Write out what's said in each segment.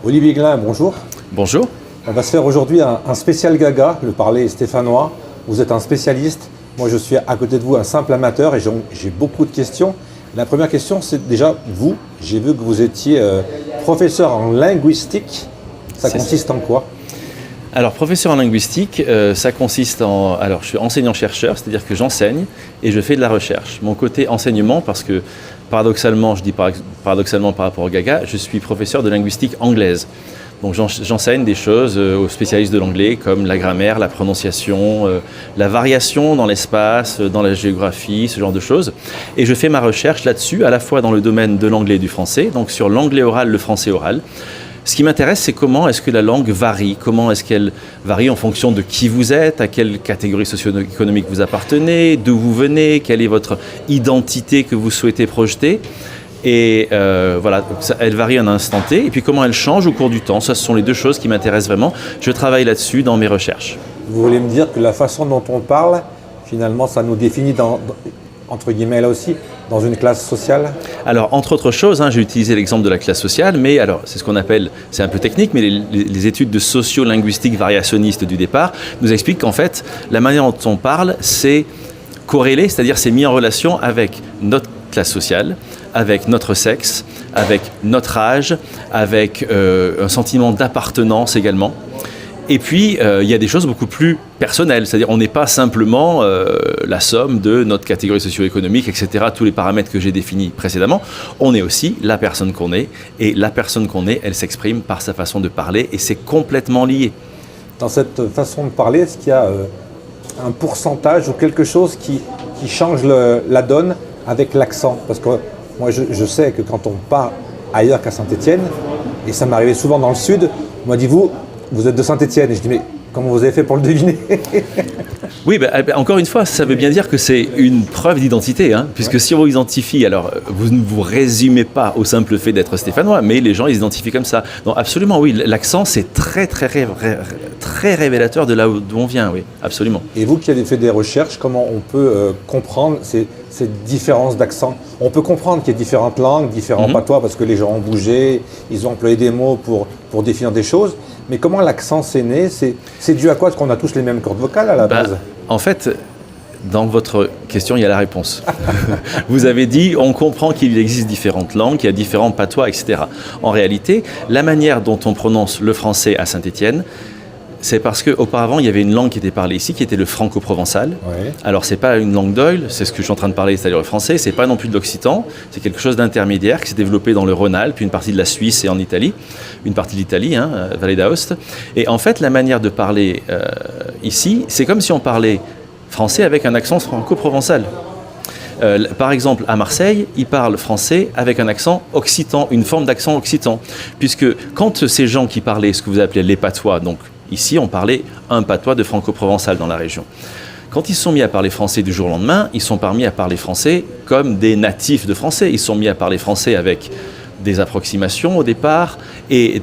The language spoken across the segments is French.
Olivier Glin, bonjour. Bonjour. On va se faire aujourd'hui un spécial gaga, le parler stéphanois. Vous êtes un spécialiste. Moi, je suis à côté de vous un simple amateur et j'ai beaucoup de questions. La première question, c'est déjà vous. J'ai vu que vous étiez professeur en linguistique. Ça consiste en quoi ? Alors, professeur en linguistique, ça consiste en... Alors, je suis enseignant-chercheur, c'est-à-dire que j'enseigne et je fais de la recherche. Mon côté enseignement, parce que paradoxalement, je dis paradoxalement par rapport au gaga, je suis professeur de linguistique anglaise. Donc j'enseigne des choses aux spécialistes de l'anglais comme la grammaire, la prononciation, la variation dans l'espace, dans la géographie, ce genre de choses. Et je fais ma recherche là-dessus, à la fois dans le domaine de l'anglais et du français, donc sur l'anglais oral, le français oral. Ce qui m'intéresse, c'est comment est-ce que la langue varie, comment est-ce qu'elle varie en fonction de qui vous êtes, à quelle catégorie socio-économique vous appartenez, d'où vous venez, quelle est votre identité que vous souhaitez projeter. Et voilà, elle varie à un instant T, et puis comment elle change au cours du temps. Ça, ce sont les deux choses qui m'intéressent vraiment. Je travaille là-dessus dans mes recherches. Vous voulez me dire que la façon dont on parle, finalement, ça nous définit entre guillemets là aussi, dans une classe sociale ? Alors, entre autres choses, j'ai utilisé l'exemple de la classe sociale, mais alors, c'est ce qu'on appelle, c'est un peu technique, mais les études de sociolinguistique variationniste du départ nous expliquent qu'en fait, la manière dont on parle, c'est corrélé, c'est-à-dire c'est mis en relation avec notre classe sociale, avec notre sexe, avec notre âge, avec un sentiment d'appartenance également. Et puis, il y a des choses beaucoup plus personnelles, c'est-à-dire on n'est pas simplement la somme de notre catégorie socio-économique, etc., tous les paramètres que j'ai définis précédemment. On est aussi la personne qu'on est, et la personne qu'on est, elle s'exprime par sa façon de parler, et c'est complètement lié. Dans cette façon de parler, est-ce qu'il y a un pourcentage ou quelque chose qui change la donne avec l'accent ? Parce que moi, je sais que quand on part ailleurs qu'à Saint-Étienne, et ça m'arrivait souvent dans le sud, on m'a dit, vous êtes de Saint-Étienne. Et je dis, mais comment vous avez fait pour le deviner ? Oui, encore une fois, ça veut bien dire que c'est une preuve d'identité, puisque si on vous identifie, alors vous ne vous résumez pas au simple fait d'être stéphanois, mais les gens ils s'identifient comme ça. Donc absolument, oui, l'accent c'est très révélateur de là d'où on vient, oui, absolument. Et vous qui avez fait des recherches, comment on peut comprendre ces différences d'accent ? On peut comprendre qu'il y a différentes langues, différents patois, parce que les gens ont bougé, ils ont employé des mots pour définir des choses. Mais comment l'accent s'est né ? C'est dû à quoi ? Parce qu'on a tous les mêmes cordes vocales à la base. En fait, dans votre question, il y a la réponse. Vous avez dit, on comprend qu'il existe différentes langues, qu'il y a différents patois, etc. En réalité, la manière dont on prononce le français à Saint-Étienne, c'est parce qu'auparavant, il y avait une langue qui était parlée ici, qui était le franco-provençal. Ouais. Alors, ce n'est pas une langue d'oïl, c'est ce que je suis en train de parler, c'est-à-dire le français. Ce n'est pas non plus de l'occitan, c'est quelque chose d'intermédiaire qui s'est développé dans le Rhône-Alpes, puis une partie de la Suisse et en Italie, une partie de l'Italie, Vallée d'Aoste. Et en fait, la manière de parler ici, c'est comme si on parlait français avec un accent franco-provençal. Par exemple, à Marseille, ils parlent français avec un accent occitan, une forme d'accent occitan. Puisque quand ces gens qui parlaient ce que vous appelez les patois, donc ici, on parlait un patois de franco-provençal dans la région. Quand ils se sont mis à parler français du jour au lendemain, ils sont pas mis à parler français comme des natifs de français. Ils se sont mis à parler français avec des approximations au départ. Et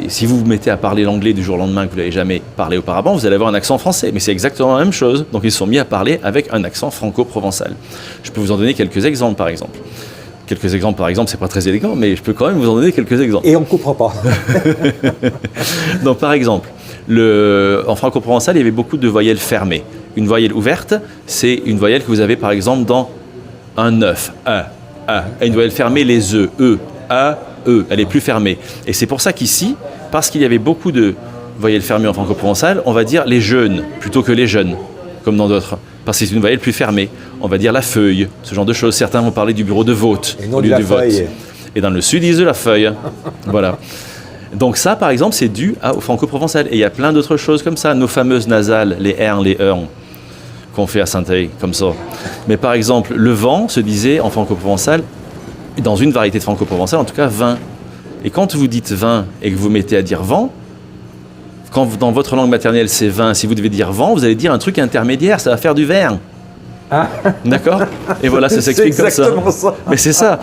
si vous vous mettez à parler l'anglais du jour au lendemain que vous n'avez jamais parlé auparavant, vous allez avoir un accent français. Mais c'est exactement la même chose. Donc ils se sont mis à parler avec un accent franco-provençal. Je peux vous en donner quelques exemples, par exemple. Quelques exemples, par exemple, c'est pas très élégant, mais je peux quand même vous en donner quelques exemples. Et on ne comprend pas. Donc, par exemple, en franco-provençal, il y avait beaucoup de voyelles fermées. Une voyelle ouverte, c'est une voyelle que vous avez, par exemple, dans un neuf, a. Et une voyelle fermée, les e, a, e. Elle est plus fermée. Et c'est pour ça qu'ici, parce qu'il y avait beaucoup de voyelles fermées en franco-provençal, on va dire les jeunes plutôt que les jeunes, comme dans d'autres. Parce que c'est une voyelle plus fermée. On va dire la feuille, ce genre de choses. Certains vont parler du bureau de vote au lieu du vote. Et dans le sud, ils disent la feuille. Voilà. Donc ça, par exemple, c'est dû au franco-provençal. Et il y a plein d'autres choses comme ça. Nos fameuses nasales, les R, les E, qu'on fait à Saint-Étienne, comme ça. Mais par exemple, le vent se disait en franco-provençal, dans une variété de franco-provençal, en tout cas, vin. Et quand vous dites vin et que vous mettez à dire vent, quand dans votre langue maternelle c'est vin, si vous devez dire vent, vous allez dire un truc intermédiaire, ça va faire du vin. Ah. D'accord ? Et voilà, ça s'explique comme ça. Mais c'est ça.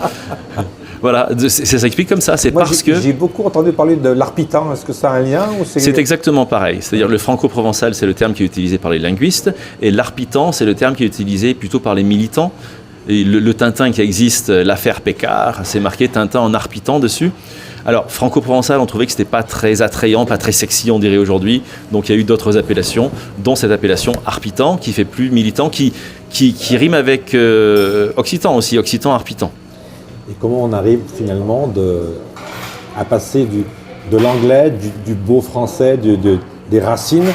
Voilà, ça s'explique comme ça. C'est parce que j'ai beaucoup entendu parler de l'arpitan. Est-ce que ça a un lien ou c'est exactement pareil. C'est-à-dire le franco-provençal, c'est le terme qui est utilisé par les linguistes, et l'arpitan, c'est le terme qui est utilisé plutôt par les militants. Et le Tintin qui existe, l'affaire Pécard, c'est marqué Tintin en arpitan dessus. Alors, franco-provençal, on trouvait que c'était pas très attrayant, pas très sexy, on dirait aujourd'hui. Donc, il y a eu d'autres appellations, dont cette appellation arpitan, qui fait plus militant, qui rime avec occitan aussi, occitan arpitan. Et comment on arrive finalement à passer de l'anglais, du beau français, des racines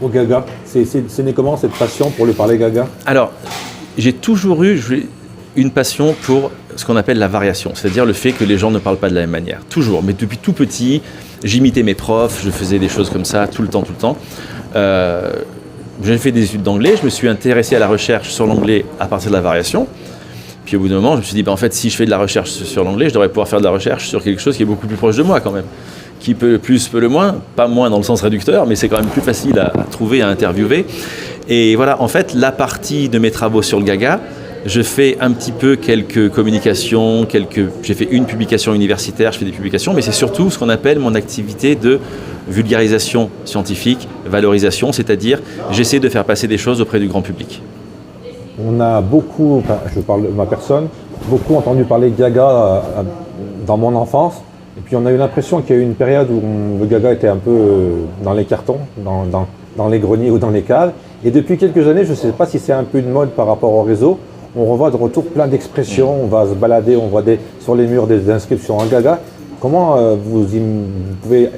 au gaga? C'est né comment cette passion pour le parler gaga? Alors, j'ai toujours eu une passion pour ce qu'on appelle la variation, c'est-à-dire le fait que les gens ne parlent pas de la même manière. Toujours, mais depuis tout petit, j'imitais mes profs, je faisais des choses comme ça tout le temps. J'ai fait des études d'anglais, je me suis intéressé à la recherche sur l'anglais à partir de la variation. Puis au bout d'un moment, je me suis dit, en fait, si je fais de la recherche sur l'anglais, je devrais pouvoir faire de la recherche sur quelque chose qui est beaucoup plus proche de moi quand même. Qui peut le plus, peut le moins, pas moins dans le sens réducteur, mais c'est quand même plus facile à trouver, à interviewer. Et voilà, en fait, la partie de mes travaux sur le gaga, je fais un petit peu quelques communications, j'ai fait une publication universitaire, je fais des publications, mais c'est surtout ce qu'on appelle mon activité de vulgarisation scientifique, valorisation, c'est-à-dire j'essaie de faire passer des choses auprès du grand public. On a beaucoup, je parle de ma personne, beaucoup entendu parler de gaga dans mon enfance. Et puis on a eu l'impression qu'il y a eu une période où le gaga était un peu dans les cartons, dans les greniers ou dans les caves. Et depuis quelques années, je ne sais pas si c'est un peu une mode par rapport au réseau, on revoit de retour plein d'expressions, on va se balader, on voit sur les murs des inscriptions en gaga. Comment vous pouvez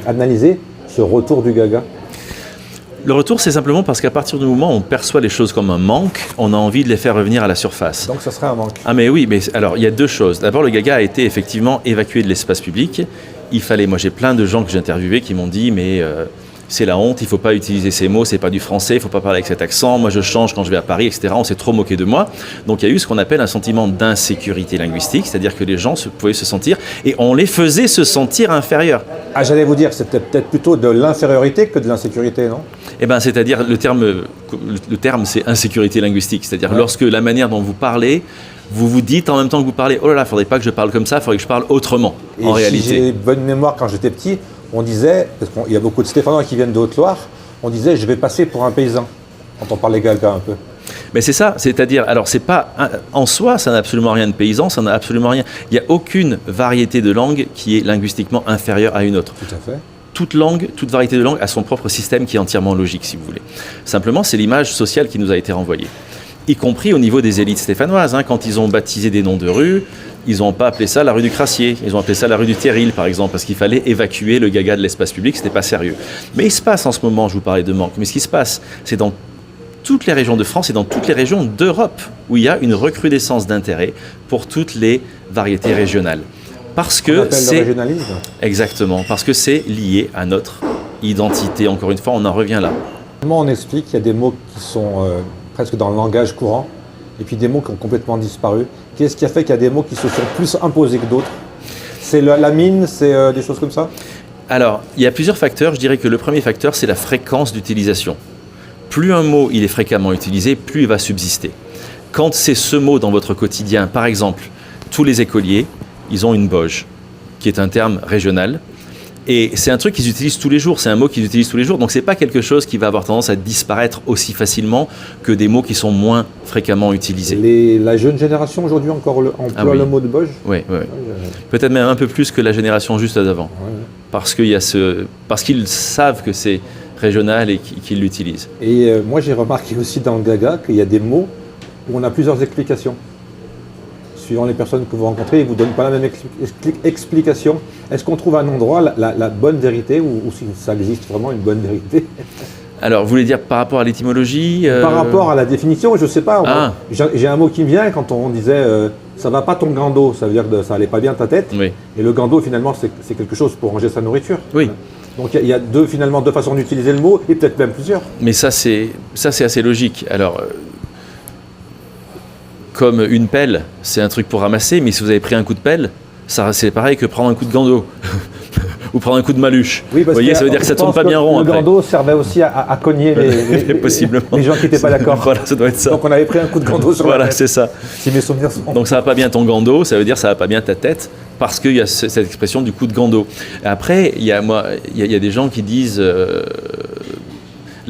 analyser ce retour du gaga? Le retour, c'est simplement parce qu'à partir du moment où on perçoit les choses comme un manque, on a envie de les faire revenir à la surface. Donc ça serait un manque. Ah mais oui, mais alors il y a deux choses. D'abord, le gaga a été effectivement évacué de l'espace public. Moi j'ai plein de gens que j'ai interviewés qui m'ont dit mais c'est la honte, il ne faut pas utiliser ces mots, c'est pas du français, il ne faut pas parler avec cet accent, moi je change quand je vais à Paris, etc. On s'est trop moqué de moi. Donc il y a eu ce qu'on appelle un sentiment d'insécurité linguistique, c'est-à-dire que les gens pouvaient se sentir, et on les faisait se sentir inférieurs. Ah, j'allais vous dire, c'était peut-être plutôt de l'infériorité que de l'insécurité, non? Eh bien, c'est-à-dire, le terme c'est insécurité linguistique, c'est-à-dire lorsque la manière dont vous parlez, vous vous dites en même temps que vous parlez, oh là là, il ne faudrait pas que je parle comme ça, il faudrait que je parle autrement, et en réalité. Si j'ai bonne mémoire, quand j'étais petit, on disait, parce qu'il y a beaucoup de Stéphanois qui viennent de Haute-Loire, on disait je vais passer pour un paysan, quand on parlait gaga un peu. Mais c'est ça, c'est-à-dire, alors c'est pas, en soi, ça n'a absolument rien de paysan, ça n'a absolument rien. Il n'y a aucune variété de langue qui est linguistiquement inférieure à une autre. Tout à fait. Toute langue, toute variété de langue a son propre système qui est entièrement logique, si vous voulez. Simplement, c'est l'image sociale qui nous a été renvoyée. Y compris au niveau des élites stéphanoises, quand ils ont baptisé des noms de rues, ils n'ont pas appelé ça la rue du Crassier, ils ont appelé ça la rue du Terril, par exemple, parce qu'il fallait évacuer le gaga de l'espace public, c'était pas sérieux. Mais il se passe en ce moment, je vous parlais de manque, mais ce qui se passe, c'est dans toutes les régions de France et dans toutes les régions d'Europe, où il y a une recrudescence d'intérêt pour toutes les variétés régionales. Parce que c'est... le régionalisme. Exactement, parce que c'est lié à notre identité. Encore une fois, on en revient là. Comment on explique qu'il y a des mots qui sont presque dans le langage courant, et puis des mots qui ont complètement disparu? Qu'est-ce qui a fait qu'il y a des mots qui se sont plus imposés que d'autres? C'est la mine, c'est des choses comme ça? Alors, il y a plusieurs facteurs. Je dirais que le premier facteur, c'est la fréquence d'utilisation. Plus un mot il est fréquemment utilisé, plus il va subsister. Quand c'est ce mot dans votre quotidien, par exemple, tous les écoliers, ils ont une boge, qui est un terme régional. Et c'est un truc qu'ils utilisent tous les jours, c'est un mot qu'ils utilisent tous les jours. Donc ce n'est pas quelque chose qui va avoir tendance à disparaître aussi facilement que des mots qui sont moins fréquemment utilisés. La jeune génération aujourd'hui encore emploie le mot de boge? Oui. Peut-être même un peu plus que la génération juste d'avant. Parce qu'ils savent que c'est régional et qu'ils l'utilisent. Et moi j'ai remarqué aussi dans le gaga qu'il y a des mots où on a plusieurs explications. Suivant les personnes que vous rencontrez, ils ne vous donnent pas la même explication. Est-ce qu'on trouve à un endroit la bonne vérité ou si ça existe vraiment une bonne vérité? Alors, vous voulez dire par rapport à l'étymologie Par rapport à la définition, je ne sais pas. J'ai un mot qui me vient quand on disait ça va pas ton gando, ça veut dire que ça allait pas bien ta tête. Oui. Et le gando, finalement, c'est quelque chose pour ranger sa nourriture. Oui. Donc il y a deux façons d'utiliser le mot et peut-être même plusieurs. Mais ça, c'est assez logique. Alors, comme une pelle, c'est un truc pour ramasser, mais si vous avez pris un coup de pelle, c'est pareil que prendre un coup de gando ou prendre un coup de maluche. Oui, vous voyez, ça veut dire que ça ne tourne pas bien rond. Le gando servait aussi à cogner les gens qui n'étaient pas d'accord. Voilà, ça doit être ça. Donc on avait pris un coup de gando sur la tête. Voilà, c'est ça. Si mes souvenirs sont... Donc ça va pas bien ton gando, ça veut dire ça va pas bien ta tête, parce qu'il y a cette expression du coup de gando. Après, il y a des gens qui disent...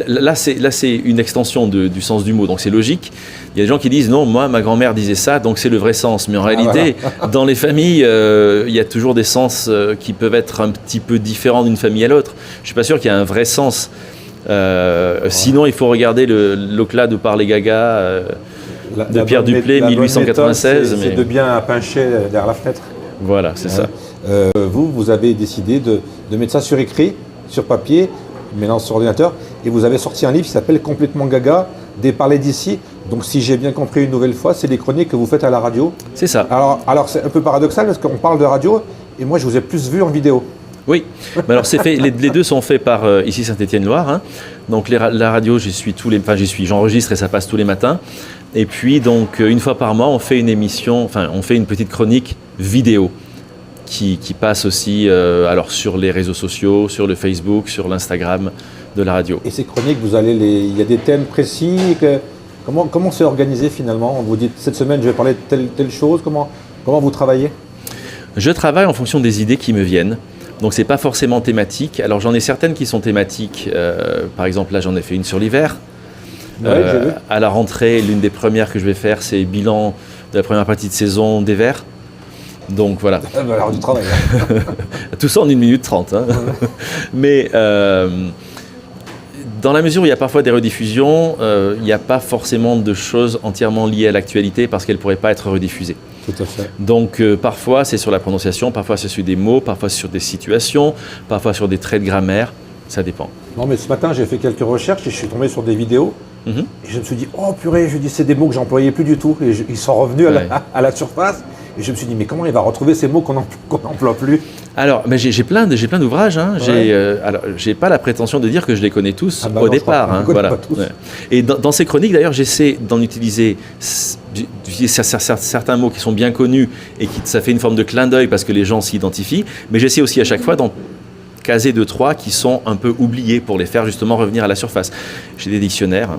Là, c'est une extension du sens du mot, donc c'est logique. Il y a des gens qui disent non, moi ma grand-mère disait ça, donc c'est le vrai sens. Mais en réalité, dans les familles, il y a toujours des sens qui peuvent être un petit peu différents d'une famille à l'autre. Je ne suis pas sûr qu'il y ait un vrai sens. Sinon, il faut regarder l'Oclad où parle les Gaga de Pierre Duplay, 1896. C'est de bien pincher derrière la fenêtre. Voilà, c'est ça. Vous avez décidé de mettre ça sur écrit, sur papier, maintenant sur ordinateur, et vous avez sorti un livre qui s'appelle Complètement Gaga, des parlers d'ici. Donc si j'ai bien compris une nouvelle fois, c'est des chroniques que vous faites à la radio. C'est ça. Alors c'est un peu paradoxal parce qu'on parle de radio, et moi je vous ai plus vu en vidéo. Oui, mais alors c'est fait. Les deux sont faits par ici Saint-Étienne-Loire. Hein. Donc la radio, j'enregistre et ça passe tous les matins. Et puis donc une fois par mois, on fait une émission, on fait une petite chronique vidéo qui passe aussi alors sur les réseaux sociaux, sur le Facebook, sur l'Instagram de la radio. Et ces chroniques, il y a des thèmes précis. Comment c'est organisé finalement? On vous dit cette semaine je vais parler de telle chose. Comment vous travaillez? Je travaille en fonction des idées qui me viennent. Donc c'est pas forcément thématique. Alors j'en ai certaines qui sont thématiques. Par exemple là j'en ai fait une sur l'hiver. À la rentrée, l'une des premières que je vais faire, c'est bilan de la première partie de saison des Verts. Donc voilà. Alors du travail. Tout ça en 1 minute 30. Hein. Mais dans la mesure où il y a parfois des rediffusions, il n'y a pas forcément de choses entièrement liées à l'actualité parce qu'elles ne pourraient pas être rediffusées. Tout à fait. Donc parfois c'est sur la prononciation, parfois c'est sur des mots, parfois sur des situations, parfois sur des traits de grammaire, ça dépend. Non mais ce matin j'ai fait quelques recherches et je suis tombé sur des vidéos et je me suis dit oh purée, c'est des mots que j'employais plus du tout et ils sont revenus à la surface et je me suis dit mais comment il va retrouver ces mots qu'on n'emploie plus? Alors mais j'ai plein d'ouvrages, hein. Alors j'ai pas la prétention de dire que je les connais tous au départ. Hein, voilà. Pas tous. Ouais. Et dans ces chroniques d'ailleurs j'essaie d'en utiliser certains mots qui sont bien connus et ça fait une forme de clin d'œil parce que les gens s'y identifient, mais j'essaie aussi à chaque fois d'en caser 2-3 qui sont un peu oubliés pour les faire justement revenir à la surface. J'ai des dictionnaires,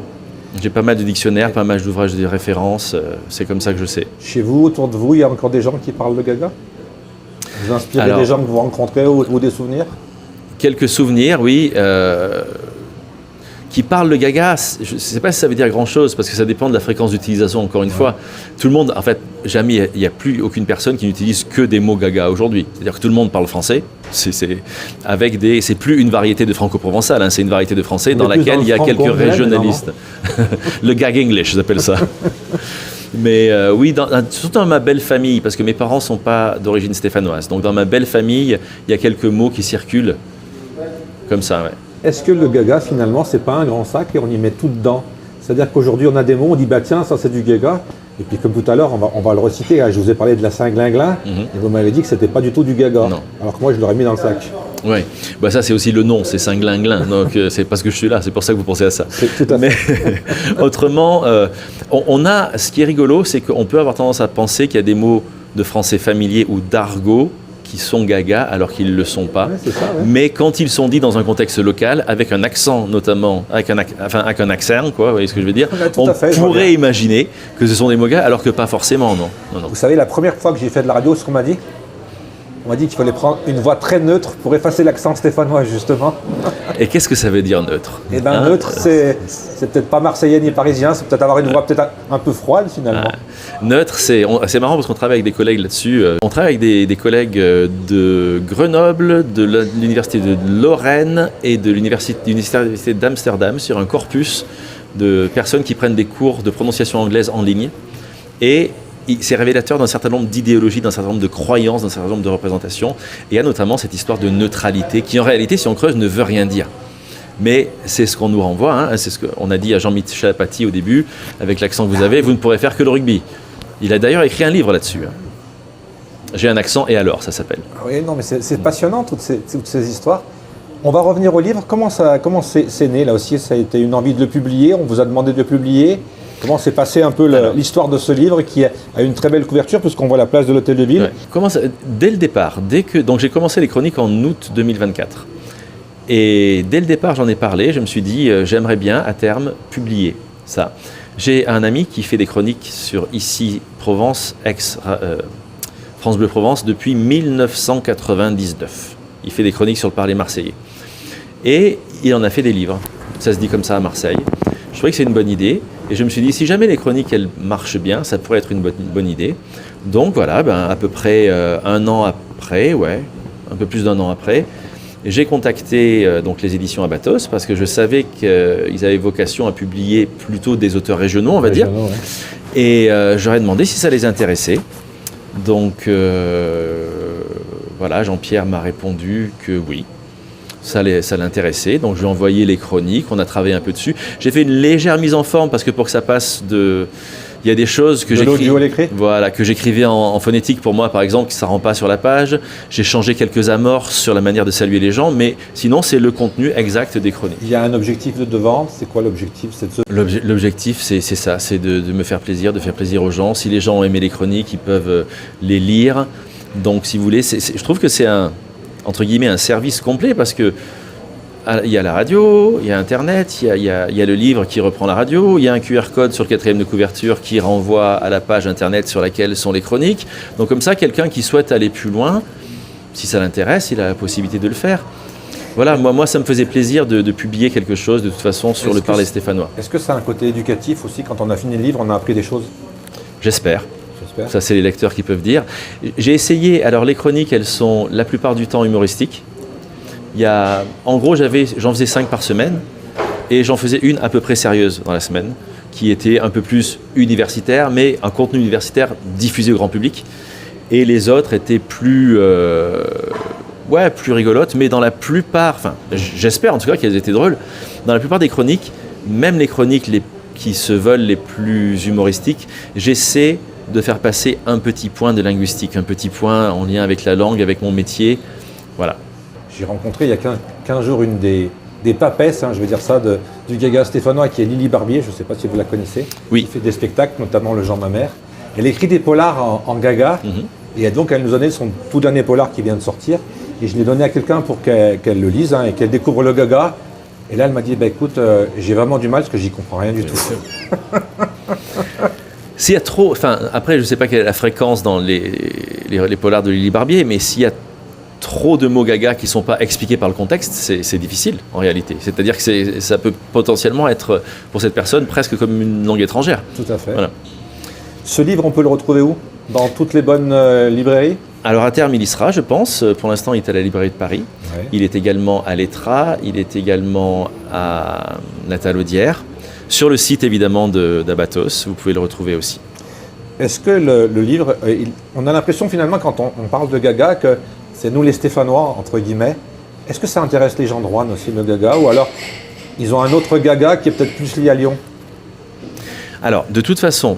j'ai pas mal de dictionnaires, pas mal d'ouvrages de références, c'est comme ça que je sais. Chez vous, autour de vous, il y a encore des gens qui parlent de Gaga? Vous inspirez des gens que vous rencontrez ou des souvenirs? Quelques souvenirs, oui. Qui parlent le Gaga, je ne sais pas si ça veut dire grand-chose, parce que ça dépend de la fréquence d'utilisation, encore une fois. Tout le monde, en fait, jamais, il n'y a plus aucune personne qui n'utilise que des mots Gaga aujourd'hui. C'est-à-dire que tout le monde parle français, c'est plus une variété de franco-provençal, hein, c'est une variété de français dans laquelle il y a quelques régionalistes. Le gag English, j'appelle ça. Mais oui, surtout dans ma belle famille, parce que mes parents ne sont pas d'origine stéphanoise, donc dans ma belle famille, il y a quelques mots qui circulent comme ça, ouais. Est-ce que le Gaga, finalement, c'est pas un grand sac et on y met tout dedans? C'est-à-dire qu'aujourd'hui, on a des mots, on dit bah tiens, ça c'est du Gaga. Et puis comme tout à l'heure, on va le reciter. Je vous ai parlé de la Saint-Glinglin et vous m'avez dit que c'était pas du tout du Gaga. Non. Alors que moi, je l'aurais mis dans le sac. Oui, bah ça c'est aussi le nom, c'est Saint-Glinglin. Donc c'est parce que je suis là, c'est pour ça que vous pensez à ça. C'est tout à fait. Mais autrement, ce qui est rigolo, c'est qu'on peut avoir tendance à penser qu'il y a des mots de français familier ou d'argot qui sont Gaga alors qu'ils ne le sont pas. Ouais, ça, ouais. Mais quand ils sont dits dans un contexte local, avec un accent notamment, avec un accent, quoi, vous voyez ce que je veux dire, on pourrait imaginer que ce sont des mots Gaga alors que pas forcément, non. Vous savez, la première fois que j'ai fait de la radio, ce qu'on m'a dit, on m'a dit qu'il fallait prendre une voix très neutre pour effacer l'accent stéphanois, justement. Et qu'est-ce que ça veut dire neutre? Eh bien, neutre, c'est peut-être pas marseillais ni parisien, c'est peut-être avoir une voix peut-être un peu froide, finalement. Neutre, c'est marrant parce qu'on travaille avec des collègues là-dessus. On travaille avec des collègues de Grenoble, de l'université de Lorraine et de l'université d'Amsterdam sur un corpus de personnes qui prennent des cours de prononciation anglaise en ligne. Et c'est révélateur d'un certain nombre d'idéologies, d'un certain nombre de croyances, d'un certain nombre de représentations. Et il y a notamment cette histoire de neutralité qui, en réalité, si on creuse, ne veut rien dire. Mais c'est ce qu'on nous renvoie, hein. C'est ce qu'on a dit à Jean-Michel Apathy au début, avec l'accent que vous avez, vous ne pourrez faire que le rugby. Il a d'ailleurs écrit un livre là-dessus. Hein. J'ai un accent et alors, ça s'appelle. Oui, non, mais c'est passionnant, toutes ces histoires. On va revenir au livre. Comment c'est né, là aussi? Ça a été une envie de le publier? On vous a demandé de le publier? Comment s'est passé un peu l'histoire de ce livre qui a une très belle couverture puisqu'on voit la place de l'Hôtel de Ville? Ouais. Dès le départ, donc j'ai commencé les chroniques en août 2024. Et dès le départ, j'en ai parlé, je me suis dit j'aimerais bien à terme publier ça. J'ai un ami qui fait des chroniques sur ici Provence, France Bleu Provence depuis 1999. Il fait des chroniques sur le parler marseillais. Et il en a fait des livres. Ça se dit comme ça à Marseille. Je trouvais que c'est une bonne idée. Et je me suis dit, si jamais les chroniques, elles marchent bien, ça pourrait être une bonne idée. Donc voilà, à peu près un an après, un peu plus d'un an après, j'ai contacté donc les éditions Abatos parce que je savais qu'ils avaient vocation à publier plutôt des auteurs régionaux, on va dire. Ouais. Et j'aurais demandé si ça les intéressait. Donc voilà, Jean-Pierre m'a répondu que oui. Ça l'intéressait, donc je lui ai envoyé les chroniques, on a travaillé un peu dessus. J'ai fait une légère mise en forme parce que pour que ça passe il y a des choses que j'écrivais en phonétique pour moi, par exemple, que ça ne rend pas sur la page. J'ai changé quelques amorces sur la manière de saluer les gens, mais sinon c'est le contenu exact des chroniques. Il y a un objectif de vente, c'est quoi l'objectif? L'objectif c'est ça, c'est de me faire plaisir, de faire plaisir aux gens. Si les gens ont aimé les chroniques, ils peuvent les lire. Donc si vous voulez, je trouve que c'est entre guillemets un service complet parce que il y a la radio, il y a Internet, il y a le livre qui reprend la radio, il y a un QR code sur le 4e de couverture qui renvoie à la page Internet sur laquelle sont les chroniques. Donc comme ça, quelqu'un qui souhaite aller plus loin, si ça l'intéresse, il a la possibilité de le faire. Voilà, moi ça me faisait plaisir de publier quelque chose de toute façon sur le parler stéphanois. Est-ce que ça a un côté éducatif aussi? Quand on a fini le livre, on a appris des choses? J'espère. Ça, c'est les lecteurs qui peuvent dire. J'ai essayé, alors les chroniques, elles sont la plupart du temps humoristiques. En gros, j'en faisais 5 par semaine et j'en faisais une à peu près sérieuse dans la semaine, qui était un peu plus universitaire, mais un contenu universitaire diffusé au grand public. Et les autres étaient plus rigolotes, mais dans la plupart, j'espère en tout cas qu'elles étaient drôles, dans la plupart des chroniques, même les chroniques qui se veulent les plus humoristiques, j'essaie de faire passer un petit point de linguistique, un petit point en lien avec la langue, avec mon métier. Voilà. J'ai rencontré il y a 15 jours une des papesses, je vais dire ça, du gaga stéphanois qui est Lily Barbier, je ne sais pas si vous la connaissez. Oui. Elle fait des spectacles, notamment Le Jean de ma mère. Elle écrit des polars en gaga, et donc elle nous a donné son tout dernier polar qui vient de sortir, et je l'ai donné à quelqu'un pour qu'elle le lise et qu'elle découvre le gaga. Et là elle m'a dit, écoute, j'ai vraiment du mal parce que j'y comprends rien du tout. S'il y a trop, après je ne sais pas quelle est la fréquence dans les polars de Lily Barbier, mais s'il y a trop de mots gaga qui ne sont pas expliqués par le contexte, c'est difficile en réalité. C'est-à-dire que ça peut potentiellement être pour cette personne presque comme une langue étrangère. Tout à fait. Voilà. Ce livre, on peut le retrouver où? Dans toutes les bonnes librairies? Alors à terme, il y sera, je pense. Pour l'instant, il est à la librairie de Paris. Ouais. Il est également à l'Etra. Il est également à Natal-Audière. Sur le site évidemment d'Abatos, vous pouvez le retrouver aussi. Est-ce que le livre, on a l'impression finalement quand on parle de gaga que c'est nous les Stéphanois, entre guillemets. Est-ce que ça intéresse les gens de Roanne aussi, le gaga? Ou alors ils ont un autre gaga qui est peut-être plus lié à Lyon? Alors de toute façon,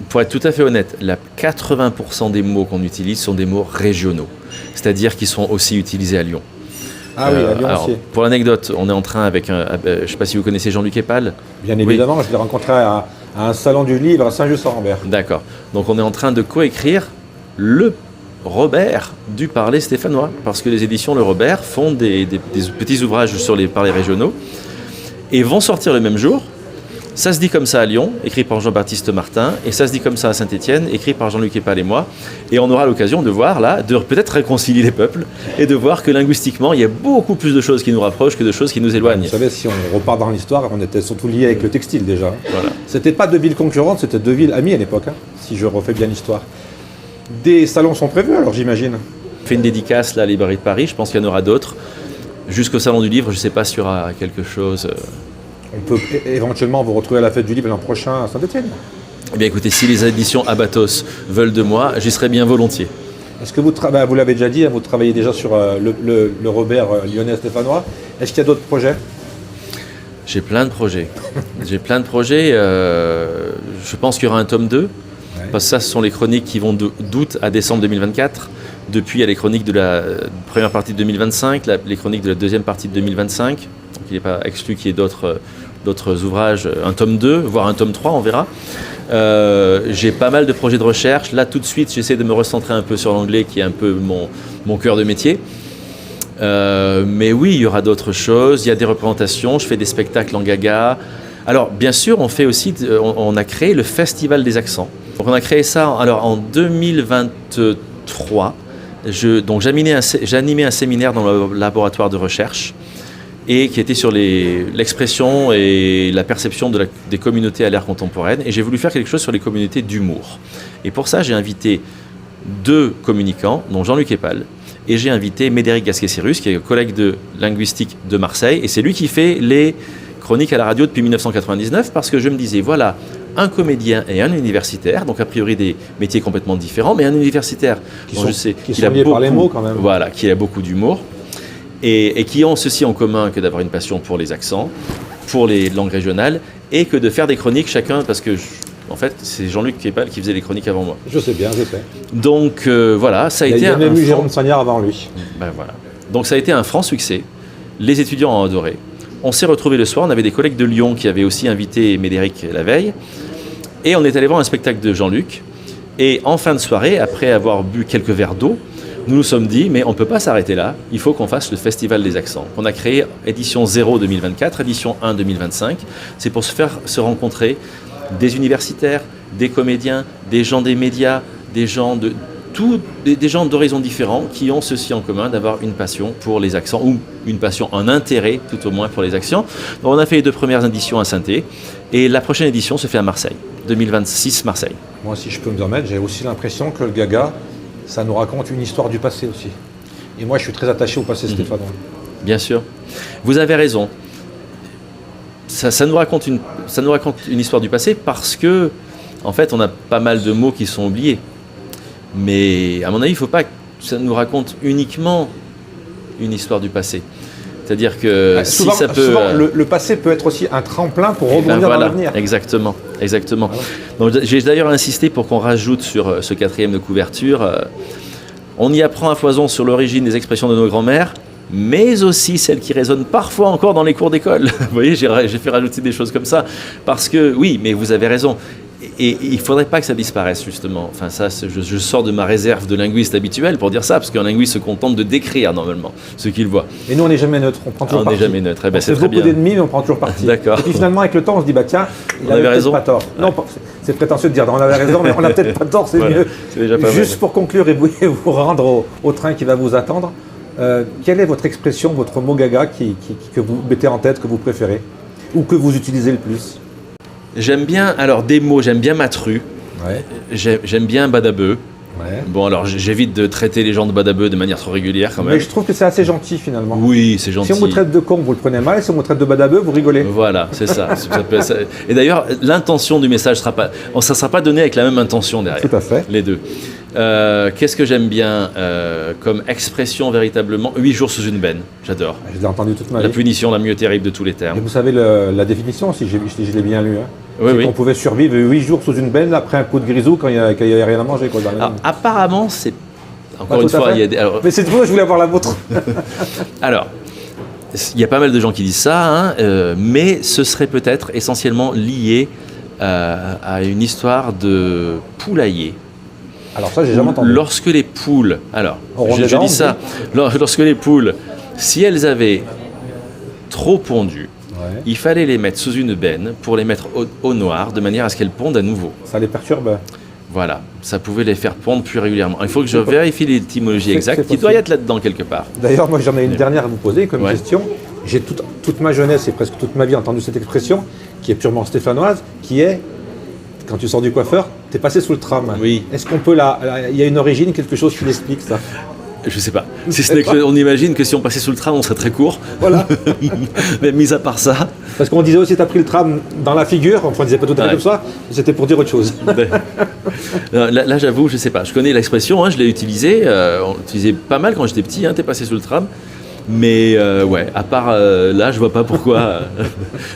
pour être tout à fait honnête, 80% des mots qu'on utilise sont des mots régionaux. C'est-à-dire qu'ils sont aussi utilisés à Lyon. Ah oui, à Lyon aussi. Pour l'anecdote, on est en train avec je ne sais pas si vous connaissez Jean-Luc Épal. Bien évidemment, je l'ai rencontré à un salon du livre à Saint-Just-en-Rambert. D'accord. Donc on est en train de coécrire le Robert du parler stéphanois, parce que les éditions Le Robert font des petits ouvrages sur les parlers régionaux et vont sortir le même jour. Ça se dit comme ça à Lyon, écrit par Jean-Baptiste Martin, et ça se dit comme ça à Saint-Étienne, écrit par Jean-Luc Épal et moi. Et on aura l'occasion de voir là, de peut-être réconcilier les peuples et de voir que linguistiquement, il y a beaucoup plus de choses qui nous rapprochent que de choses qui nous éloignent. Vous savez, si on repart dans l'histoire, on était surtout liés avec le textile déjà. Voilà. C'était pas deux villes concurrentes, c'était deux villes amies à l'époque, si je refais bien l'histoire. Des salons sont prévus alors, j'imagine? On fait une dédicace là, à la librairie de Paris, je pense qu'il y en aura d'autres. Jusqu'au salon du livre, je ne sais pas s'il y aura quelque chose. On peut éventuellement vous retrouver à la fête du livre l'an prochain à Saint-Étienne. Eh bien écoutez, si les éditions Abatos veulent de moi, j'y serai bien volontiers. Est-ce que vous l'avez déjà dit, vous travaillez déjà sur le Robert lyonnais stéphanois. Est-ce qu'il y a d'autres projets? J'ai plein de projets. Je pense qu'il y aura un tome 2. Parce que ça, ce sont les chroniques qui vont d'août à décembre 2024. Depuis, il y a les chroniques de la première partie de 2025, les chroniques de la deuxième partie de 2025. Donc, il n'est pas exclu qu'il y ait d'autres ouvrages, un tome 2, voire un tome 3, on verra. J'ai pas mal de projets de recherche. Là, tout de suite, j'essaie de me recentrer un peu sur l'anglais, qui est un peu mon cœur de métier. Mais oui, il y aura d'autres choses. Il y a des représentations. Je fais des spectacles en gaga. Alors, bien sûr, on a créé le Festival des accents. Donc, on a créé ça en 2023. J'animais un séminaire dans le laboratoire de recherche. et qui était sur l'expression et la perception des communautés à l'ère contemporaine. Et j'ai voulu faire quelque chose sur les communautés d'humour. Et pour ça, j'ai invité 2 communicants, dont Jean-Luc Epal, et j'ai invité Médéric Gasquet-Cyrus, qui est collègue de linguistique de Marseille, et c'est lui qui fait les chroniques à la radio depuis 1999, parce que je me disais, voilà, un comédien et un universitaire, donc a priori des métiers complètement différents, mais un universitaire qui sont liés par les mots quand même. Voilà, qui a beaucoup d'humour, et qui ont ceci en commun que d'avoir une passion pour les accents, pour les langues régionales, et que de faire des chroniques chacun, parce que en fait, c'est Jean-Luc Epal qui faisait les chroniques avant moi. Je sais bien, je sais. Donc voilà, ça a été Il y a même eu Jérôme Sagnard avant lui. Ben voilà. Donc ça a été un franc succès. Les étudiants ont adoré. On s'est retrouvés le soir. On avait des collègues de Lyon qui avaient aussi invité Médéric la veille. Et on est allé voir un spectacle de Jean-Luc. Et en fin de soirée, après avoir bu quelques verres d'eau, nous nous sommes dit, mais on ne peut pas s'arrêter là. Il faut qu'on fasse le Festival des accents. On a créé édition 0 2024, édition 1 2025. C'est pour se rencontrer des universitaires, des comédiens, des gens des médias, des gens d'horizons différents qui ont ceci en commun d'avoir une passion pour les accents ou une passion, un intérêt tout au moins pour les accents. Donc on a fait les 2 premières éditions à Saint-Thé et la prochaine édition se fait à Marseille, 2026 Marseille. Moi, si je peux me permettre, j'ai aussi l'impression que le Gaga, ça nous raconte une histoire du passé aussi. Et moi, je suis très attaché au passé stéphanois. Bien sûr. Vous avez raison. Ça nous raconte une histoire du passé parce que, en fait, on a pas mal de mots qui sont oubliés. Mais à mon avis, il ne faut pas que ça nous raconte uniquement une histoire du passé. C'est-à-dire que souvent, si ça peut... Souvent, le passé peut être aussi un tremplin pour rebondir dans l'avenir. Exactement. Voilà. Donc, j'ai d'ailleurs insisté pour qu'on rajoute sur ce 4e de couverture. On y apprend à foison sur l'origine des expressions de nos grands-mères, mais aussi celles qui résonnent parfois encore dans les cours d'école. Vous voyez, j'ai fait rajouter des choses comme ça. Parce que, oui, mais vous avez raison. Et il ne faudrait pas que ça disparaisse, justement. Enfin, ça, je sors de ma réserve de linguiste habituelle pour dire ça, parce qu'un linguiste se contente de décrire, normalement, ce qu'il voit. Et nous, on n'est jamais neutre, on prend toujours parti. On n'est jamais neutre, c'est très bien. beaucoup d'ennemis, mais on prend toujours parti. D'accord. Et puis finalement, avec le temps, on se dit, bah tiens, il avait raison. Pas tort. Ouais. Non, c'est prétentieux de dire, on avait raison, mais on n'a peut-être pas tort, c'est voilà. mieux. C'est déjà pas Juste mal. pour conclure et vous rendre au train qui va vous attendre, quelle est votre expression, votre mot gaga que vous mettez en tête, que vous préférez, ou que vous utilisez le plus? J'aime bien, alors des mots, j'aime bien matru, ouais. J'aime bien badabeu. Ouais. Bon, alors j'évite de traiter les gens de badabeu de manière trop régulière quand même. Mais je trouve que c'est assez gentil finalement. Oui, c'est gentil. Si on vous traite de con, vous le prenez mal, si on vous traite de badabeu, vous rigolez. Voilà, c'est ça. Et d'ailleurs, l'intention du message ça sera pas donné avec la même intention derrière. Tout à fait. Les deux. Qu'est-ce que j'aime bien comme expression véritablement? 8 jours sous une benne, j'adore. Je l'ai entendu toute ma vie. La punition la mieux terrible de tous les termes. Et vous savez la définition, si je l'ai bien lu. Hein. Oui, oui. On pouvait survivre 8 jours sous une benne après un coup de grisou quand il n'y avait rien à manger. Quoi, alors, apparemment, c'est... Encore une fois, il y a des... Alors... Mais c'est pour ça que je voulais avoir la vôtre. Alors, il y a pas mal de gens qui disent ça, hein, mais ce serait peut-être essentiellement lié à une histoire de poulailler. Alors ça, j'ai jamais entendu. Lorsque les poules... Alors, je dis ça. Lorsque les poules, si elles avaient trop pondu, ouais, il fallait les mettre sous une benne pour les mettre au noir, de manière à ce qu'elles pondent à nouveau. Ça les perturbe. Voilà, ça pouvait les faire pondre plus régulièrement. Il faut que je vérifie l'étymologie exacte, qui doit y être là-dedans quelque part. D'ailleurs, moi j'en ai une dernière à vous poser comme question. J'ai toute ma jeunesse et presque toute ma vie entendu cette expression, qui est purement stéphanoise, qui est, quand tu sors du coiffeur, t'es passé sous le tram. Oui. Est-ce qu'on peut il y a une origine, quelque chose qui l'explique ça? Je sais pas. Si ce n'est qu'on imagine que si on passait sous le tram, on serait très court. Voilà. Mais mis à part ça... Parce qu'on disait aussi, t'as pris le tram dans la figure, enfin on disait pas tout à fait comme ça, mais c'était pour dire autre chose. Là, j'avoue, je sais pas. Je connais l'expression, hein, je l'ai utilisée. On l'utilisait pas mal quand j'étais petit, hein, t'es passé sous le tram. Mais ouais, à part là, je vois pas pourquoi.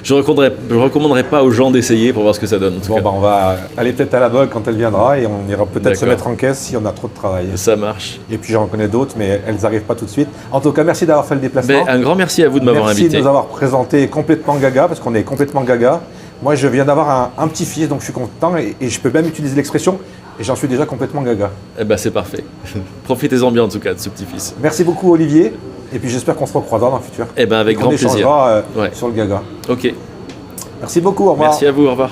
Je recommanderais pas aux gens d'essayer pour voir ce que ça donne. Bon, bah, on va aller peut-être à la Vogue quand elle viendra et on ira peut-être se mettre en caisse si on a trop de travail. Ça marche. Et puis j'en connais d'autres, mais elles n'arrivent pas tout de suite. En tout cas, merci d'avoir fait le déplacement. Un grand merci à vous de m'avoir invité. Merci de nous avoir présenté complètement gaga, parce qu'on est complètement gaga. Moi, je viens d'avoir un petit-fils, donc je suis content et je peux même utiliser l'expression. Et j'en suis déjà complètement gaga. Eh ben, c'est parfait. Profitez-en bien en tout cas de ce petit-fils. Merci beaucoup Olivier. Et puis j'espère qu'on se recroisera dans le futur. Eh ben, avec grand plaisir. On échangera sur le gaga. Ok. Merci beaucoup, au revoir. Merci à vous, au revoir.